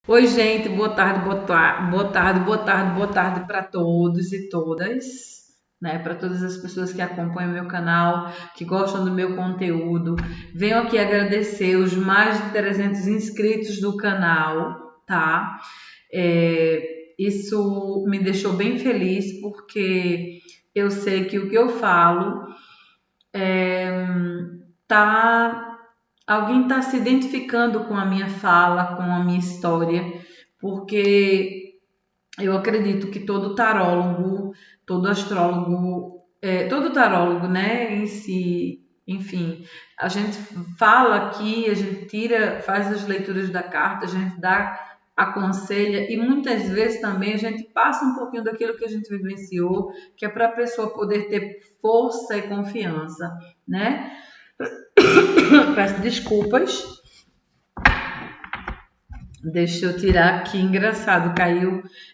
Oi, gente, boa tarde, boa tarde para todos e todas, né? Para todas as pessoas que acompanham meu canal, que gostam do meu conteúdo. Venho aqui agradecer os mais de 300 inscritos do canal, tá? Isso me deixou bem feliz porque eu sei que o que eu falo tá alguém está se identificando com a minha fala, com a minha história, porque eu acredito que todo tarólogo, todo astrólogo, todo tarólogo, né, em si, enfim, a gente fala aqui, a gente tira, faz as leituras da carta, a gente dá, aconselha e muitas vezes também a gente passa um pouquinho daquilo que a gente vivenciou, que é para a pessoa poder ter força e confiança, né? Peço desculpas. Deixa eu tirar aqui, engraçado,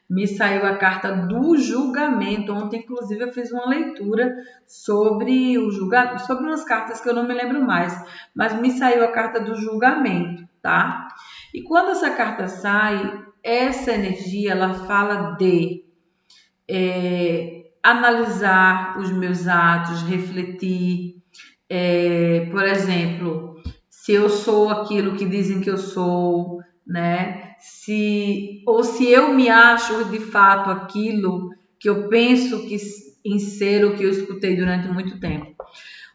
me saiu a carta do julgamento. Ontem, inclusive, eu fiz uma leitura sobre o julgamento, sobre umas cartas que eu não me lembro mais, mas me saiu a carta do julgamento, tá? E quando essa carta sai, essa energia, ela fala de analisar os meus atos, refletir, por exemplo, se eu sou aquilo que dizem que eu sou, né? Se eu me acho de fato aquilo que eu penso que em ser o que eu escutei durante muito tempo.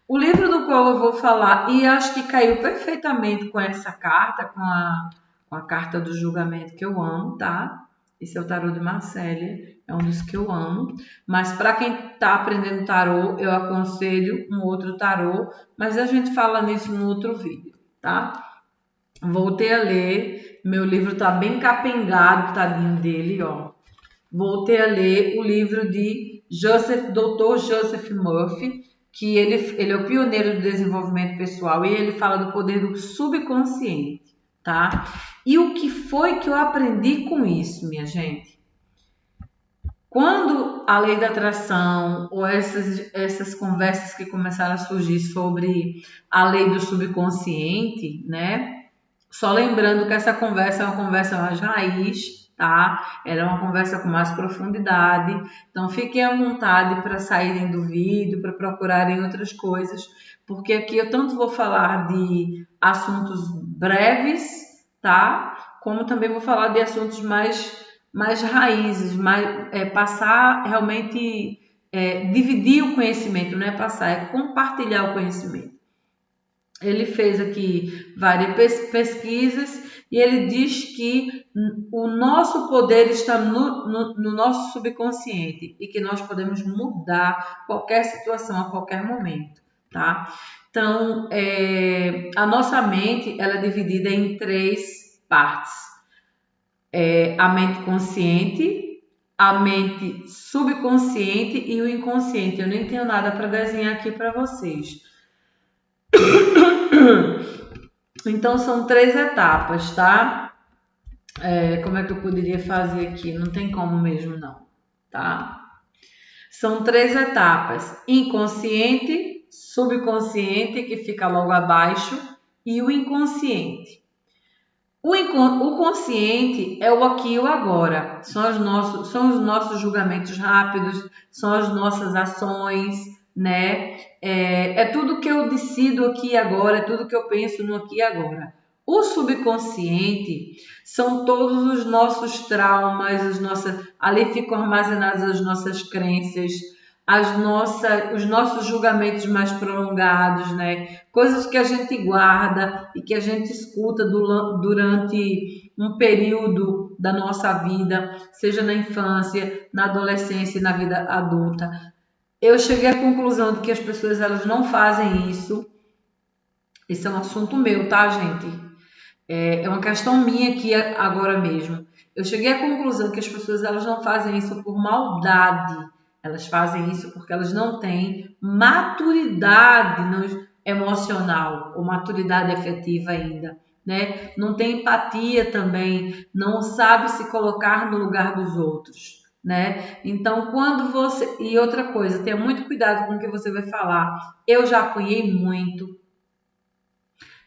O livro do qual eu vou falar, e acho que caiu perfeitamente com essa carta, com a carta do julgamento que eu amo, tá? Esse é o tarô de Marcélia, é um dos que eu amo. Mas para quem está aprendendo tarô, eu aconselho um outro tarô, mas a gente fala nisso no outro vídeo, tá? Voltei a ler, meu livro está bem capengado, tadinho dele, ó. Voltei a ler o livro de Dr. Joseph Murphy, que ele é o pioneiro do desenvolvimento pessoal e ele fala do poder do subconsciente, tá? E o que foi que eu aprendi com isso, minha gente? Quando a lei da atração ou essas conversas que começaram a surgir sobre a lei do subconsciente, né? Só lembrando que essa conversa é uma conversa mais raiz, tá? Ela é uma conversa com mais profundidade. Então fiquem à vontade para saírem do vídeo, para procurarem outras coisas, porque aqui eu tanto vou falar de assuntos breves, tá? Como também vou falar de assuntos mais raízes, passar realmente, dividir o conhecimento, não é passar, é compartilhar o conhecimento. Ele fez aqui várias pesquisas e ele diz que o nosso poder está no nosso subconsciente e que nós podemos mudar qualquer situação a qualquer momento, tá? Então, a nossa mente ela é dividida em três partes: a mente consciente, a mente subconsciente e o inconsciente. Eu nem tenho nada para desenhar aqui para vocês. Então são três etapas, tá? Como é que eu poderia fazer aqui? Não tem como mesmo não, tá? São três etapas: inconsciente, subconsciente, que fica logo abaixo, e o inconsciente. O consciente é o aqui e o agora. São os nossos julgamentos rápidos, são as nossas ações, né? É tudo que eu decido aqui e agora, é tudo que eu penso no aqui e agora. O subconsciente são todos os nossos traumas, ali ficam armazenadas as nossas crenças, os nossos julgamentos mais prolongados, né? Coisas que a gente guarda e que a gente escuta durante um período da nossa vida, seja na infância, na adolescência e na vida adulta. Eu cheguei à conclusão de que as pessoas elas não fazem isso. Esse é um assunto meu, tá, gente? É uma questão minha aqui agora mesmo. Eu cheguei à conclusão que as pessoas elas não fazem isso por maldade. Elas fazem isso porque elas não têm maturidade emocional ou maturidade afetiva ainda, né? Não tem empatia também, não sabe se colocar no lugar dos outros, né? Então, e outra coisa, tenha muito cuidado com o que você vai falar. Eu já apanhei muito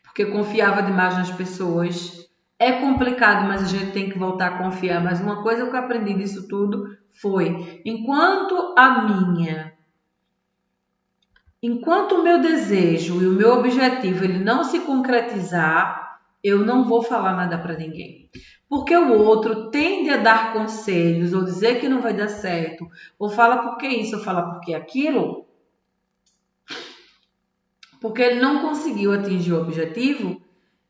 porque eu confiava demais nas pessoas. É complicado, mas a gente tem que voltar a confiar. Mas uma coisa que eu aprendi disso tudo foi, enquanto o meu desejo e o meu objetivo ele não se concretizar, eu não vou falar nada para ninguém. Porque o outro tende a dar conselhos ou dizer que não vai dar certo, ou fala porque isso, ou fala porque aquilo, porque ele não conseguiu atingir o objetivo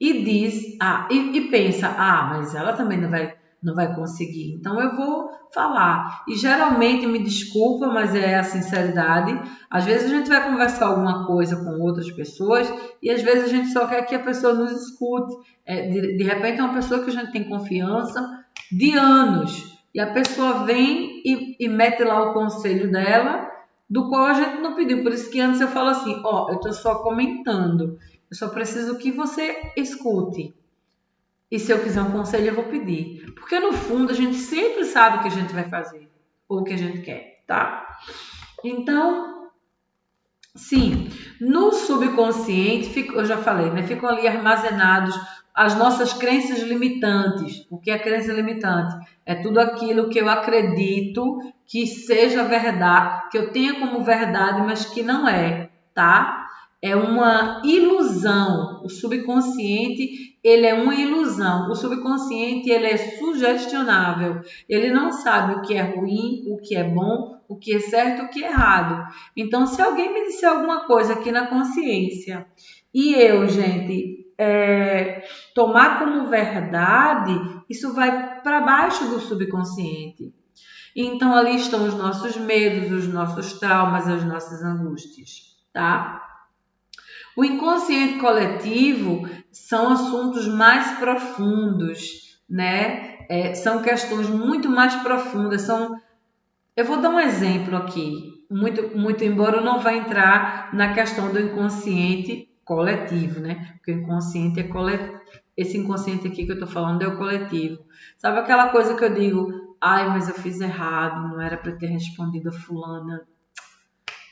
e diz, e pensa, mas ela também não vai conseguir, então eu vou falar. E geralmente, me desculpa, mas é a sinceridade. Às vezes a gente vai conversar alguma coisa com outras pessoas e às vezes a gente só quer que a pessoa nos escute. De repente é uma pessoa que a gente tem confiança de anos e a pessoa vem e mete lá o conselho dela, do qual a gente não pediu. Por isso que antes eu falo assim, eu estou só comentando, eu só preciso que você escute. E se eu quiser um conselho, eu vou pedir. Porque no fundo a gente sempre sabe o que a gente vai fazer, ou o que a gente quer, tá? Então, sim, no subconsciente, eu já falei, né? Ficam ali armazenados as nossas crenças limitantes. O que é crença limitante? É tudo aquilo que eu acredito que seja verdade, que eu tenha como verdade, mas que não é, tá? É uma ilusão. O subconsciente, ele é uma ilusão. O subconsciente, ele é sugestionável. Ele não sabe o que é ruim, o que é bom, o que é certo, o que é errado. Então, se alguém me disser alguma coisa aqui na consciência e eu, gente, tomar como verdade, isso vai para baixo do subconsciente. Então, ali estão os nossos medos, os nossos traumas, as nossas angústias, tá? O inconsciente coletivo são assuntos mais profundos, né? São questões muito mais profundas. Eu vou dar um exemplo aqui, muito embora eu não vá entrar na questão do inconsciente coletivo, né? Porque o inconsciente é coletivo. Esse inconsciente aqui que eu estou falando é o coletivo. Sabe aquela coisa que eu digo, mas eu fiz errado, não era para ter respondido a fulana.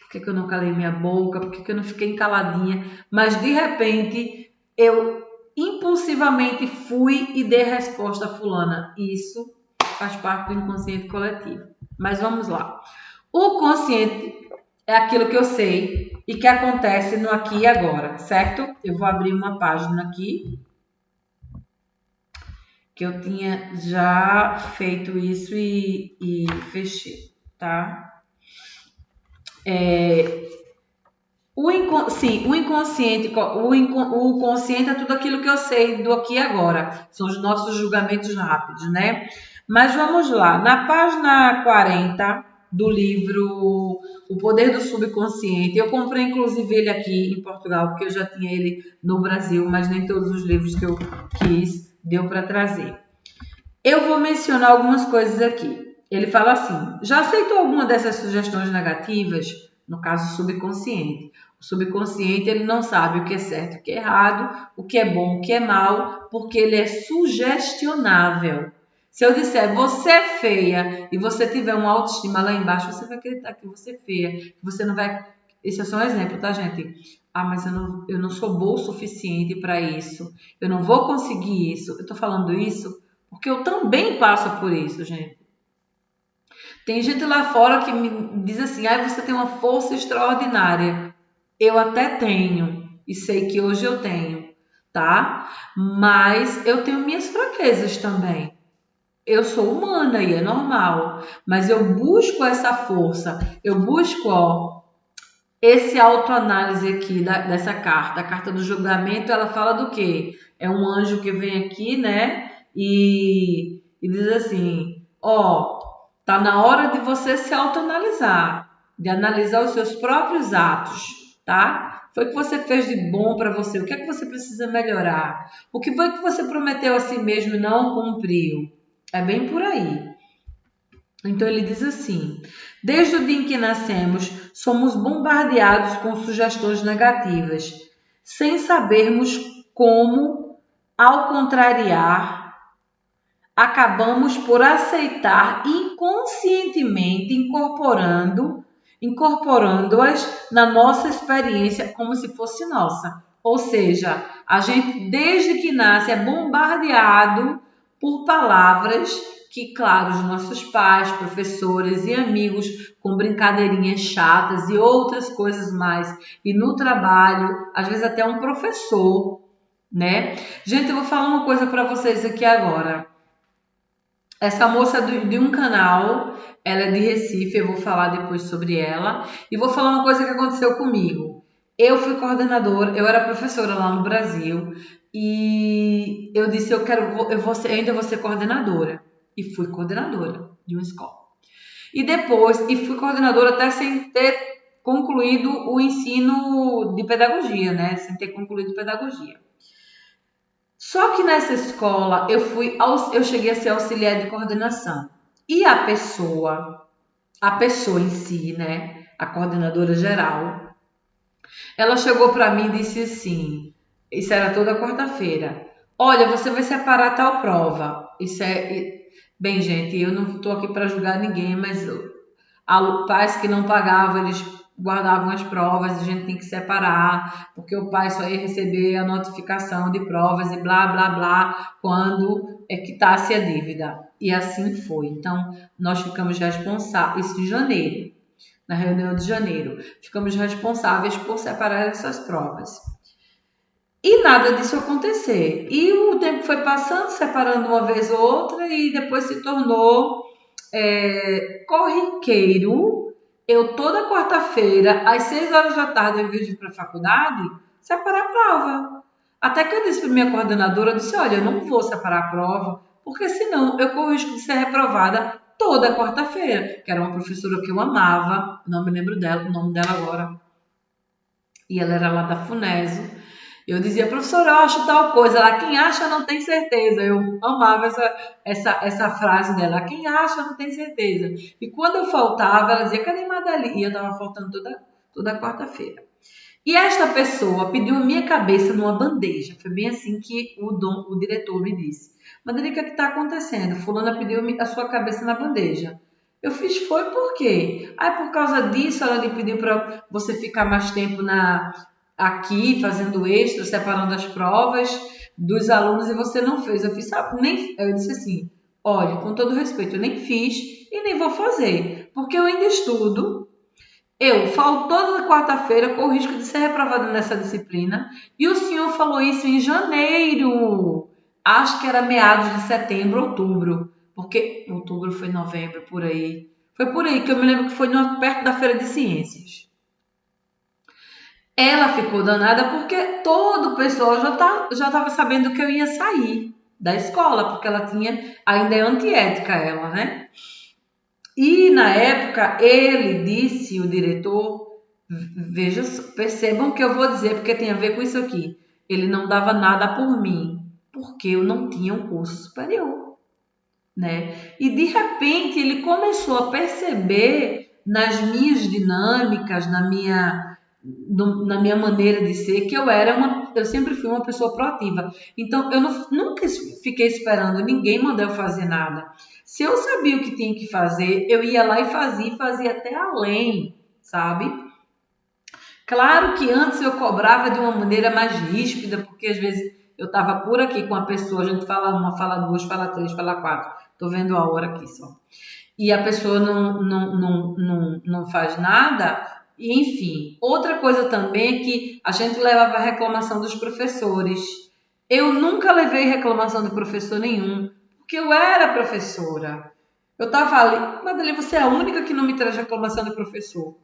Por que eu não calei minha boca? Por que eu não fiquei caladinha? Mas de repente eu impulsivamente fui e dei resposta a fulana. Isso faz parte do inconsciente coletivo. Mas vamos lá. O consciente é aquilo que eu sei e que acontece no aqui e agora, certo? Eu vou abrir uma página aqui que eu tinha já feito isso e fechei, tá? O inconsciente, o consciente é tudo aquilo que eu sei do aqui e agora. São os nossos julgamentos rápidos, né? Mas vamos lá. Na página 40 do livro O Poder do Subconsciente, eu comprei inclusive ele aqui em Portugal, porque eu já tinha ele no Brasil, mas nem todos os livros que eu quis deu para trazer. Eu vou mencionar algumas coisas aqui. Ele fala assim: já aceitou alguma dessas sugestões negativas? No caso, subconsciente. O subconsciente, ele não sabe o que é certo e o que é errado, o que é bom, o que é mal, porque ele é sugestionável. Se eu disser você é feia e você tiver uma autoestima lá embaixo, você vai acreditar que você é feia, que você não vai. Esse é só um exemplo, tá, gente? Mas eu não sou boa o suficiente para isso. Eu não vou conseguir isso. Eu estou falando isso porque eu também passo por isso, gente. Tem gente lá fora que me diz assim, você tem uma força extraordinária. Eu até tenho, e sei que hoje eu tenho, tá? Mas eu tenho minhas fraquezas também. Eu sou humana e é normal, mas eu busco essa força, eu busco, esse autoanálise aqui dessa carta. A carta do julgamento, ela fala do quê? É um anjo que vem aqui, né? E diz assim, tá na hora de você se autoanalisar, de analisar os seus próprios atos, tá? Foi o que você fez de bom para você? O que é que você precisa melhorar? O que foi que você prometeu a si mesmo e não cumpriu? É bem por aí. Então ele diz assim: desde o dia em que nascemos, somos bombardeados com sugestões negativas, sem sabermos como, ao contrariar, acabamos por aceitar inconscientemente, incorporando-as na nossa experiência como se fosse nossa. Ou seja, a gente desde que nasce é bombardeado por palavras que, claro, os nossos pais, professores e amigos com brincadeirinhas chatas e outras coisas mais. E no trabalho, às vezes até um professor, né? Gente, eu vou falar uma coisa para vocês aqui agora. Essa moça de um canal, ela é de Recife, eu vou falar depois sobre ela. E vou falar uma coisa que aconteceu comigo. Eu fui coordenadora, eu era professora lá no Brasil e eu disse, ainda vou ser coordenadora. E fui coordenadora de uma escola. E fui coordenadora até sem ter concluído o ensino de pedagogia, né? Sem ter concluído pedagogia. Só que nessa escola eu cheguei a ser auxiliar de coordenação. E a pessoa em si, né, a coordenadora geral, ela chegou para mim e disse assim, isso era toda quarta-feira, olha, você vai separar tal prova. Bem, gente, eu não estou aqui para julgar ninguém, mas pais que não pagavam, eles guardavam as provas, a gente tem que separar, porque o pai só ia receber a notificação de provas e blá, blá, blá, quando quitasse a dívida. E assim foi. Então, nós ficamos responsáveis, isso em janeiro, na reunião de janeiro, ficamos responsáveis por separar essas provas. E nada disso acontecer. E o tempo foi passando, separando uma vez ou outra, e depois se tornou corriqueiro. Eu toda quarta-feira, às 6 horas da tarde, em vez de ir para a faculdade, separar a prova. Até que eu disse para minha coordenadora, eu disse, olha, eu não vou separar a prova, porque senão eu corro o risco de ser reprovada toda quarta-feira. Que era uma professora que eu amava, não me lembro o nome dela agora. E ela era lá da Funeso. Eu dizia, professora, eu acho tal coisa. Ela, quem acha não tem certeza. Eu amava essa frase dela. Quem acha não tem certeza. E quando eu faltava, ela dizia, cadê Madalena? E eu estava faltando toda quarta-feira. E esta pessoa pediu minha cabeça numa bandeja. Foi bem assim que o diretor me disse. Madalena, o que está acontecendo? Fulana pediu a sua cabeça na bandeja. Eu fiz, foi por quê? Por causa disso, ela lhe pediu para você ficar mais tempo aqui, fazendo extra, separando as provas dos alunos e você não fez. Eu fiz, sabe, eu disse assim, olha, com todo respeito, eu nem fiz e nem vou fazer, porque eu ainda estudo, eu falo toda quarta-feira com o risco de ser reprovada nessa disciplina e o senhor falou isso em janeiro, acho que era meados de setembro, outubro, porque outubro foi novembro, por aí. Foi por aí que eu me lembro que foi perto da Feira de Ciências. Ela ficou danada porque todo o pessoal já estava sabendo que eu ia sair da escola, porque ela ainda é antiética ela, né? E na época ele disse, o diretor, percebam o que eu vou dizer, porque tem a ver com isso aqui. Ele não dava nada por mim, porque eu não tinha um curso superior, né? E de repente ele começou a perceber nas minhas dinâmicas, na minha maneira de ser, que eu sempre fui uma pessoa proativa. Então, eu nunca fiquei esperando ninguém mandar eu fazer nada. Se eu sabia o que tinha que fazer, eu ia lá e fazia até além, sabe? Claro que antes eu cobrava de uma maneira mais ríspida, porque às vezes eu estava por aqui com a pessoa, a gente fala uma, fala duas, fala três, fala quatro. Estou vendo a hora aqui só. E a pessoa não faz nada. Enfim, outra coisa também é que a gente levava a reclamação dos professores. Eu nunca levei reclamação de professor nenhum, porque eu era professora. Eu estava ali, Madalena, você é a única que não me traz reclamação de professor.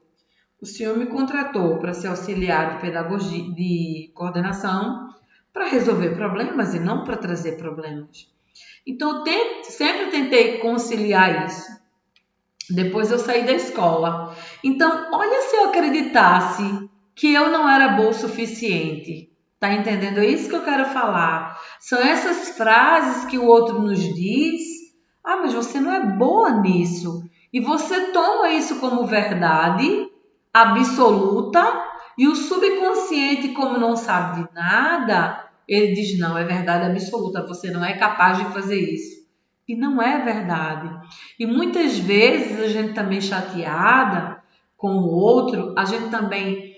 O senhor me contratou para ser auxiliar de pedagogia, de coordenação, para resolver problemas e não para trazer problemas. Então, eu sempre tentei conciliar isso. Depois eu saí da escola. Então, olha se eu acreditasse que eu não era boa o suficiente. Tá entendendo? É isso que eu quero falar. São essas frases que o outro nos diz. Mas você não é boa nisso. E você toma isso como verdade absoluta e o subconsciente, como não sabe de nada, ele diz, não, é verdade absoluta, você não é capaz de fazer isso. E não é verdade. E muitas vezes a gente também chateada com o outro, a gente também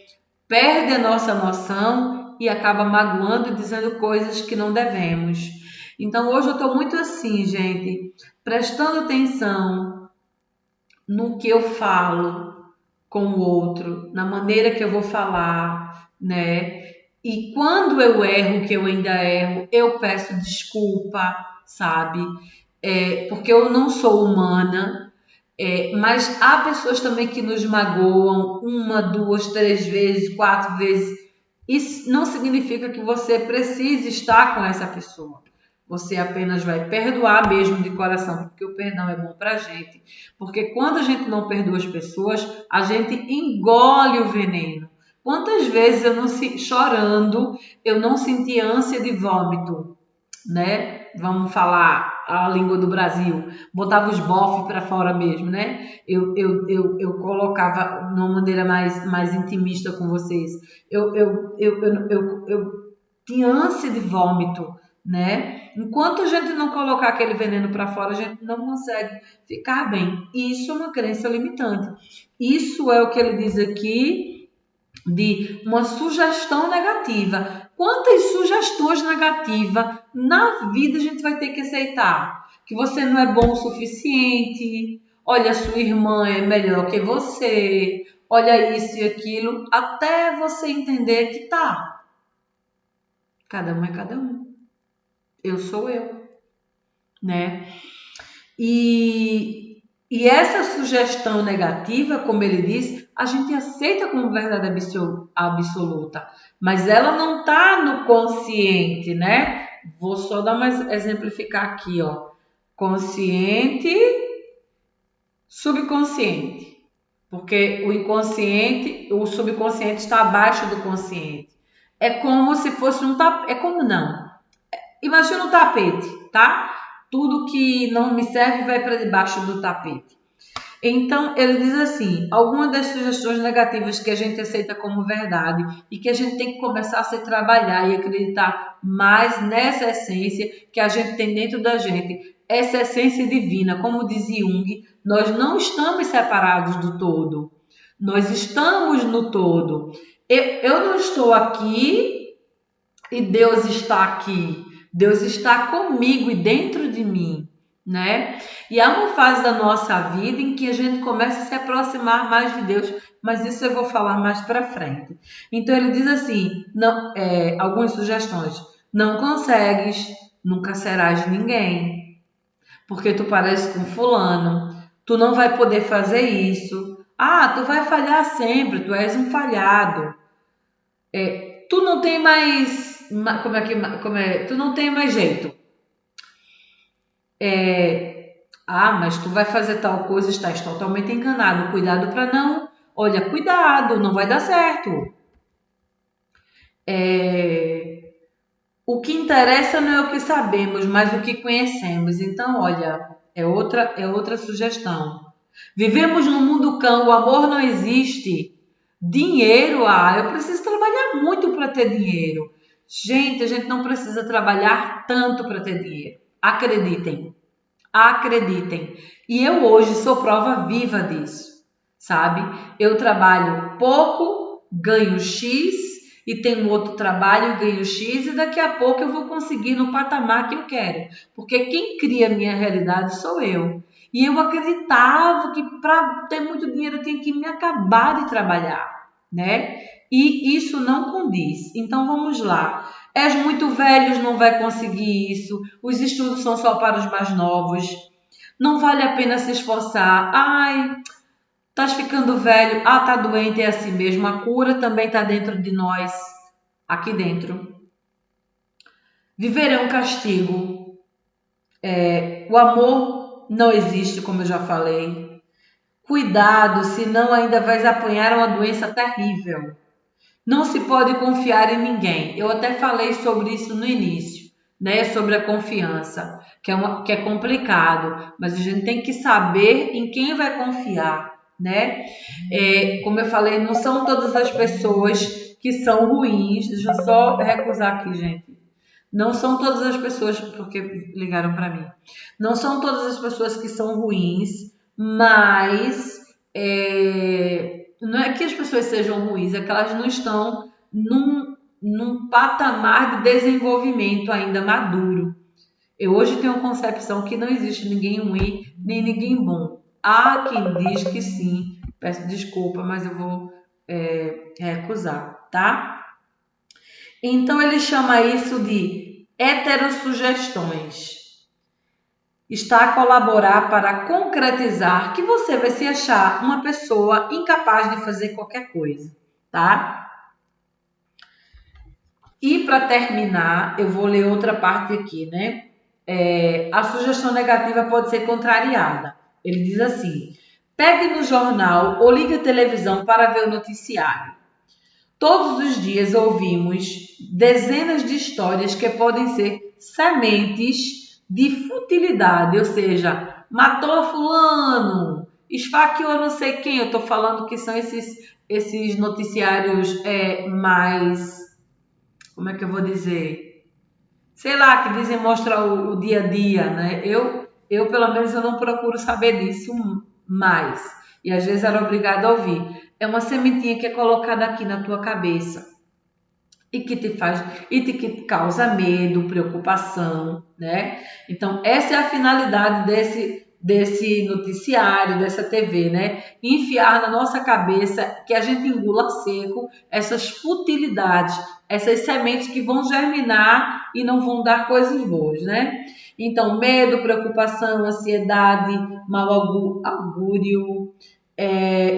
perde a nossa noção e acaba magoando e dizendo coisas que não devemos. Então hoje eu estou muito assim, gente, prestando atenção no que eu falo com o outro, na maneira que eu vou falar, né? E quando eu erro, que eu ainda erro, eu peço desculpa, sabe? Porque eu não sou humana, mas há pessoas também que nos magoam uma, duas, três vezes, quatro vezes. Isso não significa que você precise estar com essa pessoa. Você apenas vai perdoar mesmo de coração, porque o perdão é bom pra gente. Porque quando a gente não perdoa as pessoas, a gente engole o veneno. Quantas vezes eu não chorando, eu não senti ânsia de vômito, né? Vamos falar a língua do Brasil. Botava os bofes para fora mesmo, né? Eu colocava de uma maneira mais intimista com vocês. Eu tinha ânsia de vômito, né? Enquanto a gente não colocar aquele veneno para fora, a gente não consegue ficar bem. Isso é uma crença limitante. Isso é o que ele diz aqui de uma sugestão negativa. Quantas sugestões negativas na vida a gente vai ter que aceitar? Que você não é bom o suficiente, olha, sua irmã é melhor que você, olha isso e aquilo, até você entender que tá. Cada um é cada um. Eu sou eu, né? E essa sugestão negativa, como ele diz, a gente aceita como verdade absoluta, mas ela não está no consciente, né? Vou só dar mais exemplificar aqui, ó. Consciente, subconsciente. Porque o subconsciente está abaixo do consciente. É como se fosse um tapete. É como não? Imagina um tapete, tá? Tudo que não me serve vai para debaixo do tapete. Então, ele diz assim, algumas das sugestões negativas que a gente aceita como verdade e que a gente tem que começar a se trabalhar e acreditar mais nessa essência que a gente tem dentro da gente, essa essência divina. Como diz Jung, nós não estamos separados do todo, nós estamos no todo. Eu não estou aqui e Deus está aqui. Deus está comigo e dentro de mim, né? E há uma fase da nossa vida em que a gente começa a se aproximar mais de Deus, mas isso eu vou falar mais para frente. Então ele diz assim, algumas sugestões: não consegues, nunca serás ninguém, porque tu pareces com fulano, tu não vai poder fazer isso, tu vai falhar sempre, tu és um falhado, tu não tem mais, tu não tem mais jeito. Mas tu vai fazer tal coisa, estás totalmente enganado. Cuidado para não. Olha, cuidado, não vai dar certo. O que interessa não é o que sabemos, mas o que conhecemos. Então, olha, é outra sugestão. Vivemos num mundo cão, o amor não existe. Dinheiro, eu preciso trabalhar muito para ter dinheiro. Gente, a gente não precisa trabalhar tanto para ter dinheiro. Acreditem. Acreditem. E eu hoje sou prova viva disso, sabe? Eu trabalho pouco, ganho X e tenho outro trabalho, ganho X e daqui a pouco eu vou conseguir no patamar que eu quero. Porque quem cria a minha realidade sou eu. E eu acreditava que para ter muito dinheiro eu tinha que me acabar de trabalhar, né? E isso não condiz. Então vamos lá. És muito velho, não vai conseguir isso. Os estudos são só para os mais novos. Não vale a pena se esforçar. Estás ficando velho. Tá doente, é assim mesmo. A cura também está dentro de nós. Aqui dentro. Viver é um castigo. O amor não existe, como eu já falei. Cuidado, senão ainda vais apanhar uma doença terrível. Não se pode confiar em ninguém. Eu até falei sobre isso no início, né? Sobre a confiança, que é complicado, mas a gente tem que saber em quem vai confiar, né? Como eu falei, não são todas as pessoas que são ruins. Deixa eu só recusar aqui, gente. Não são todas as pessoas, porque ligaram para mim. Não são todas as pessoas que são ruins, mas não é que as pessoas sejam ruins, é que elas não estão num patamar de desenvolvimento ainda maduro. Eu hoje tenho a concepção que não existe ninguém ruim nem ninguém bom. Há quem diz que sim, peço desculpa, mas eu vou recusar, tá? Então ele chama isso de heterossugestões. Está a colaborar para concretizar que você vai se achar uma pessoa incapaz de fazer qualquer coisa, tá? E para terminar, eu vou ler outra parte aqui, né? A sugestão negativa pode ser contrariada. Ele diz assim: pegue no jornal ou ligue a televisão para ver o noticiário. Todos os dias ouvimos dezenas de histórias que podem ser sementes de futilidade, ou seja, matou fulano, esfaqueou não sei quem. Eu estou falando que são esses noticiários mais, como é que eu vou dizer? Sei lá, que dizem mostra o dia a dia, né? Eu pelo menos eu não procuro saber disso mais. E às vezes era obrigada a ouvir. É uma sementinha que é colocada aqui na tua cabeça e que que causa medo, preocupação, né? Então, essa é a finalidade desse noticiário, dessa TV, né? Enfiar na nossa cabeça que a gente engula seco essas futilidades, essas sementes que vão germinar e não vão dar coisas boas, né? Então, medo, preocupação, ansiedade, mau augúrio.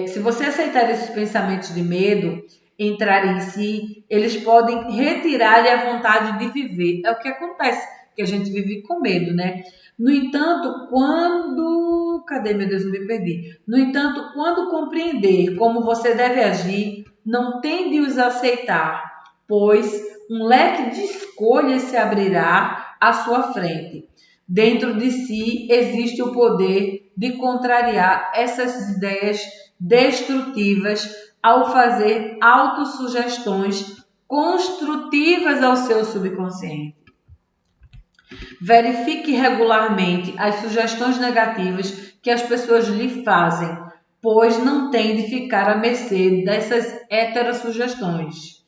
Se você aceitar esses pensamentos de medo, entrar em si, eles podem retirar-lhe a vontade de viver. É o que acontece, que a gente vive com medo, né? No entanto, quando... Cadê, meu Deus, eu me perdi. No entanto, quando compreender como você deve agir, não tem de os aceitar, pois um leque de escolhas se abrirá à sua frente. Dentro de si existe o poder de contrariar essas ideias destrutivas ao fazer autossugestões construtivas ao seu subconsciente. Verifique regularmente as sugestões negativas que as pessoas lhe fazem, pois não tem de ficar à mercê dessas heterossugestões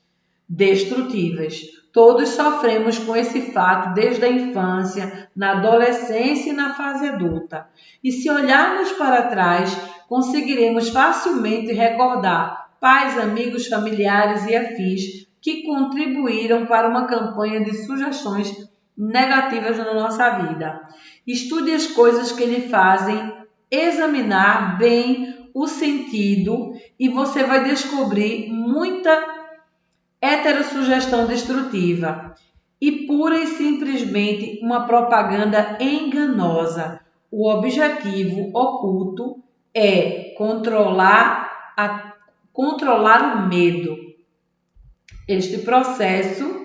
destrutivas. Todos sofremos com esse fato desde a infância, na adolescência e na fase adulta. E se olharmos para trás, conseguiremos facilmente recordar pais, amigos, familiares e afins que contribuíram para uma campanha de sugestões negativas na nossa vida. Estude as coisas que lhe fazem examinar bem o sentido e você vai descobrir muita heterossugestão destrutiva e pura e simplesmente uma propaganda enganosa. O objetivo oculto é controlar o medo. Este processo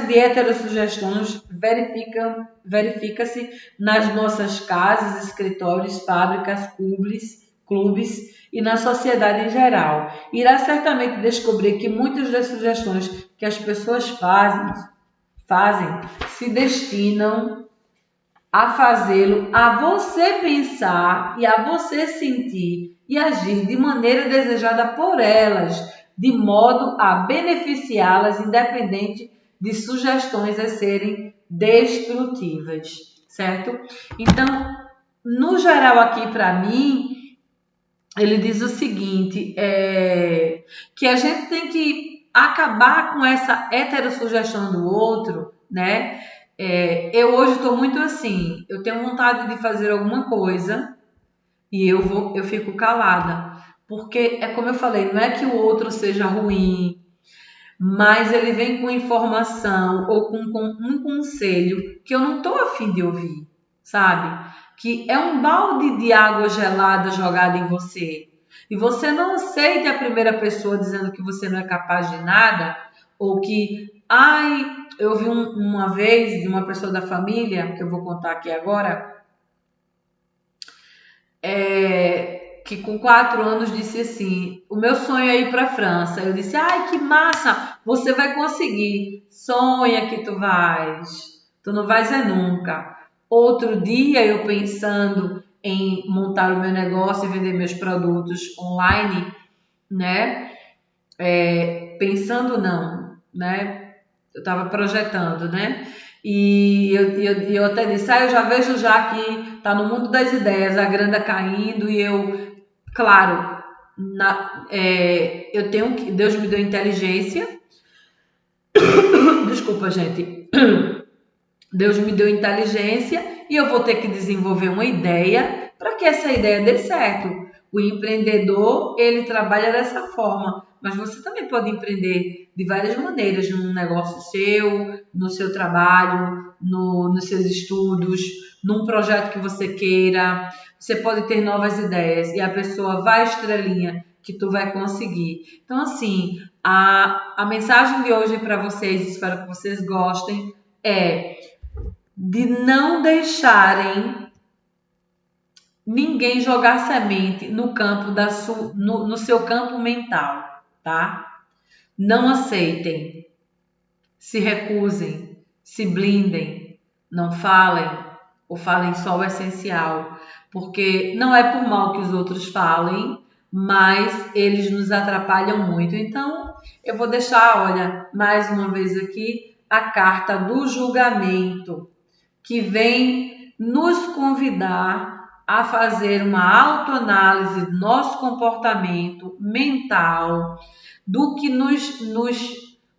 de heterossugestões verifica-se nas nossas casas, escritórios, fábricas, clubes e na sociedade em geral. Irá certamente descobrir que muitas das sugestões que as pessoas fazem se destinam a fazê-lo a você pensar e a você sentir e agir de maneira desejada por elas, de modo a beneficiá-las, independente de sugestões a serem destrutivas, certo? Então, no geral aqui para mim, ele diz o seguinte, que a gente tem que acabar com essa heterossugestão do outro, né? Eu hoje estou muito assim, eu tenho vontade de fazer alguma coisa e eu fico calada. Porque é como eu falei, não é que o outro seja ruim, mas ele vem com informação ou com um conselho que eu não estou a fim de ouvir, sabe? Que é um balde de água gelada jogada em você. E você não aceita a primeira pessoa dizendo que você não é capaz de nada, ou que, eu vi uma vez de uma pessoa da família, que eu vou contar aqui agora, que com 4 anos disse assim, o meu sonho é ir para a França. Eu disse, que massa, você vai conseguir. Sonha que tu vais. Tu não vais nunca. Outro dia eu pensando em montar o meu negócio e vender meus produtos online, né? pensando não, né? Eu estava projetando, né? E eu até disse, eu já vejo já que tá no mundo das ideias, a grana caindo e eu, claro, eu tenho que, Deus me deu inteligência. Desculpa, gente. Deus me deu inteligência e eu vou ter que desenvolver uma ideia para que essa ideia dê certo. O empreendedor, ele trabalha dessa forma, mas você também pode empreender de várias maneiras, num negócio seu, no seu trabalho, nos seus estudos, num projeto que você queira. Você pode ter novas ideias e a pessoa vai estrelinha que tu vai conseguir. Então, assim, a mensagem de hoje para vocês, espero que vocês gostem, é de não deixarem ninguém jogar semente no campo no seu campo mental, tá? Não aceitem, se recusem, se blindem, não falem ou falem só o essencial, porque não é por mal que os outros falem, mas eles nos atrapalham muito. Então, eu vou deixar, olha, mais uma vez aqui a carta do julgamento, que vem nos convidar a fazer uma autoanálise do nosso comportamento mental, do que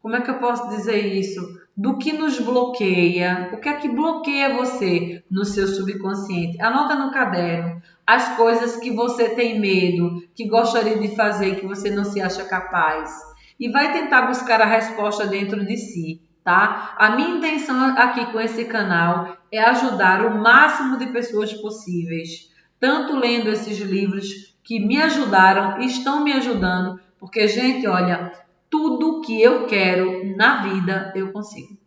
como é que eu posso dizer isso? Do que nos bloqueia, o que é que bloqueia você no seu subconsciente. Anota no caderno as coisas que você tem medo, que gostaria de fazer, que você não se acha capaz. E vai tentar buscar a resposta dentro de si, tá? A minha intenção aqui com esse canal é ajudar o máximo de pessoas possíveis, tanto lendo esses livros que me ajudaram e estão me ajudando, porque, gente, olha, tudo que eu quero na vida eu consigo.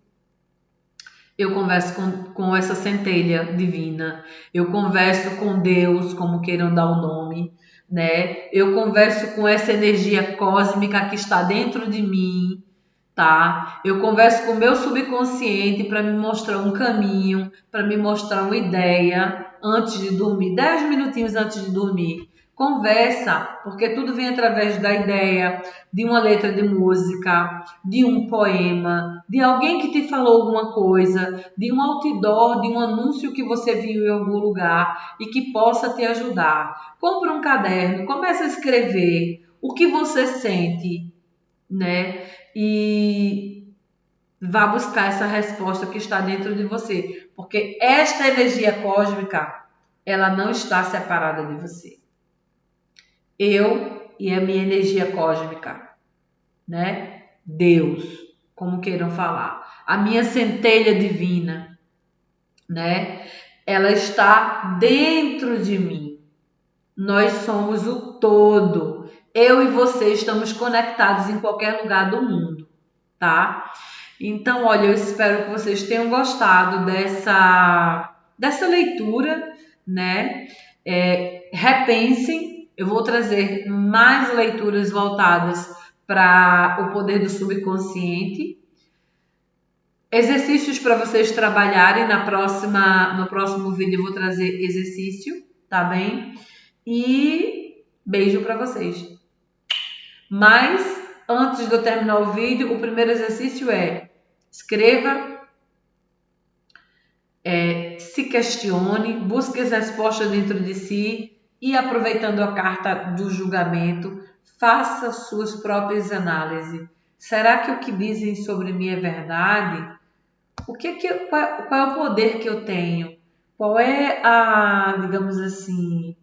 Eu converso com essa centelha divina, eu converso com Deus, como queiram dar o nome, né? Eu converso com essa energia cósmica que está dentro de mim, tá? Eu converso com o meu subconsciente para me mostrar um caminho, para me mostrar uma ideia antes de dormir, 10 minutinhos antes de dormir. Conversa, porque tudo vem através da ideia, de uma letra de música, de um poema, de alguém que te falou alguma coisa, de um outdoor, de um anúncio que você viu em algum lugar e que possa te ajudar. Compre um caderno, comece a escrever o que você sente, né? E vá buscar essa resposta que está dentro de você, porque esta energia cósmica, ela não está separada de você. Eu e a minha energia cósmica, né? Deus, como queiram falar, a minha centelha divina, né? Ela está dentro de mim. Nós somos o todo. Eu e você estamos conectados em qualquer lugar do mundo, tá? Então, olha, eu espero que vocês tenham gostado dessa leitura, né? Repensem, eu vou trazer mais leituras voltadas para o poder do subconsciente, exercícios para vocês trabalharem no próximo vídeo eu vou trazer exercício, tá bem? E beijo para vocês. Mas antes de eu terminar o vídeo, o primeiro exercício é escreva, se questione, busque as respostas dentro de si e, aproveitando a carta do julgamento, faça suas próprias análises. Será que o que dizem sobre mim é verdade? Qual é o poder que eu tenho? Qual é digamos assim,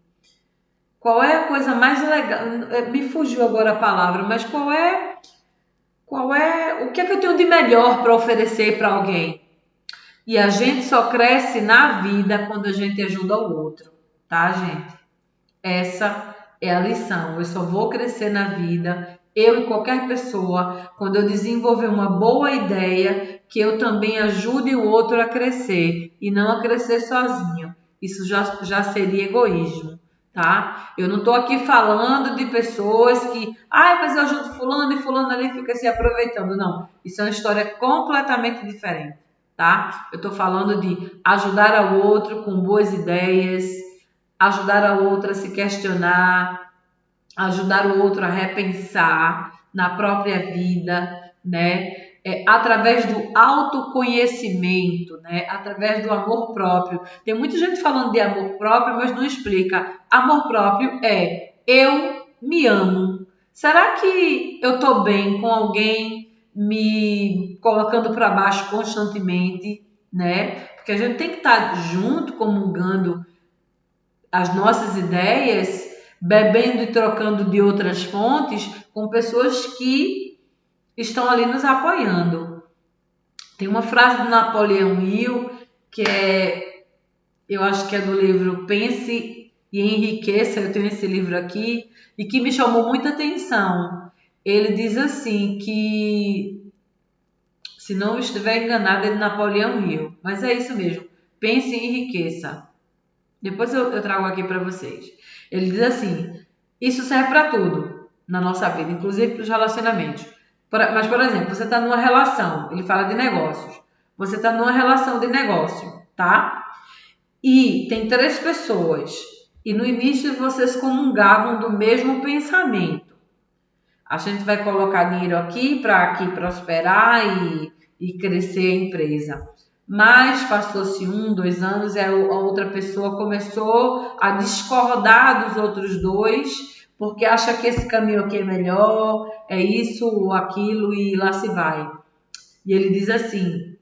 qual é a coisa mais legal? Me fugiu agora a palavra, mas o que é que eu tenho de melhor para oferecer para alguém? E a gente só cresce na vida quando a gente ajuda o outro, tá, gente? Essa é a lição. Eu só vou crescer na vida, eu e qualquer pessoa, quando eu desenvolver uma boa ideia, que eu também ajude o outro a crescer e não a crescer sozinho. Isso já seria egoísmo, tá? Eu não estou aqui falando de pessoas que, mas eu ajudo fulano e fulano ali fica se aproveitando. Não, isso é uma história completamente diferente, tá? Eu estou falando de ajudar ao outro com boas ideias, ajudar a outra a se questionar, ajudar o outro a repensar, na própria vida, né? Através do autoconhecimento, né? Através do amor próprio. Tem muita gente falando de amor próprio, mas não explica. Amor próprio é eu me amo. Será que eu estou bem com alguém me colocando para baixo constantemente, né? Porque a gente tem que estar junto, comungando as nossas ideias, bebendo e trocando de outras fontes com pessoas que estão ali nos apoiando. Tem uma frase do Napoleão Hill que eu acho que é do livro Pense e Enriqueça, eu tenho esse livro aqui, e que me chamou muita atenção. Ele diz assim que, se não estiver enganado, é de Napoleão Hill, mas é isso mesmo, pense e enriqueça. Depois eu trago aqui para vocês. Ele diz assim, isso serve para tudo na nossa vida, inclusive para os relacionamentos. Mas, por exemplo, você está numa relação, ele fala de negócios. Você está numa relação de negócio, tá? E tem 3 pessoas. E no início vocês comungavam do mesmo pensamento. A gente vai colocar dinheiro aqui para aqui prosperar e crescer a empresa. Mas passou-se 1, 2 anos e a outra pessoa começou a discordar dos outros 2, porque acha que esse caminho aqui é melhor, é isso ou aquilo e lá se vai. E ele diz assim,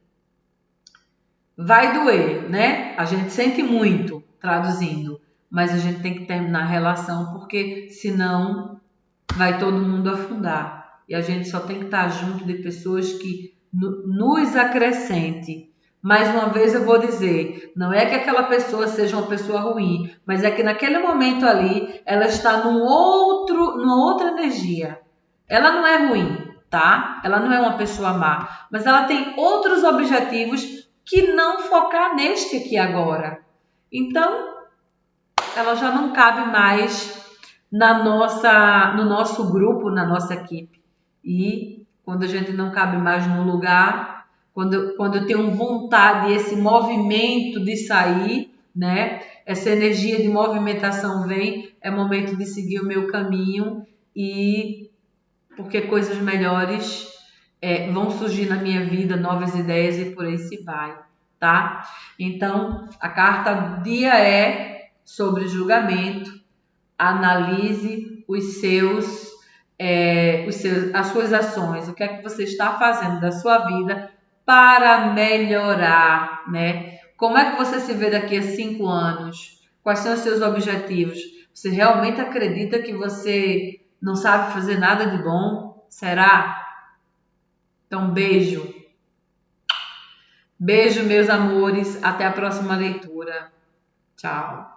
vai doer, né? A gente sente muito traduzindo, mas a gente tem que terminar a relação porque senão vai todo mundo afundar. E a gente só tem que estar junto de pessoas que nos acrescente. Mais uma vez eu vou dizer, não é que aquela pessoa seja uma pessoa ruim, mas é que naquele momento ali ela está numa outra energia. Ela não é ruim, tá? Ela não é uma pessoa má, mas ela tem outros objetivos que não focar neste aqui agora. Então, ela já não cabe mais no nosso grupo, na nossa equipe. E quando a gente não cabe mais no lugar, quando eu tenho vontade, esse movimento de sair, né? Essa energia de movimentação vem, é momento de seguir o meu caminho e porque coisas melhores vão surgir na minha vida, novas ideias e por aí se vai, tá? Então, a carta do dia é sobre julgamento. Analise as suas ações, o que é que você está fazendo da sua vida para melhorar, né? Como é que você se vê daqui a 5 anos? Quais são os seus objetivos? Você realmente acredita que você não sabe fazer nada de bom? Será? Então, beijo. Beijo, meus amores. Até a próxima leitura. Tchau.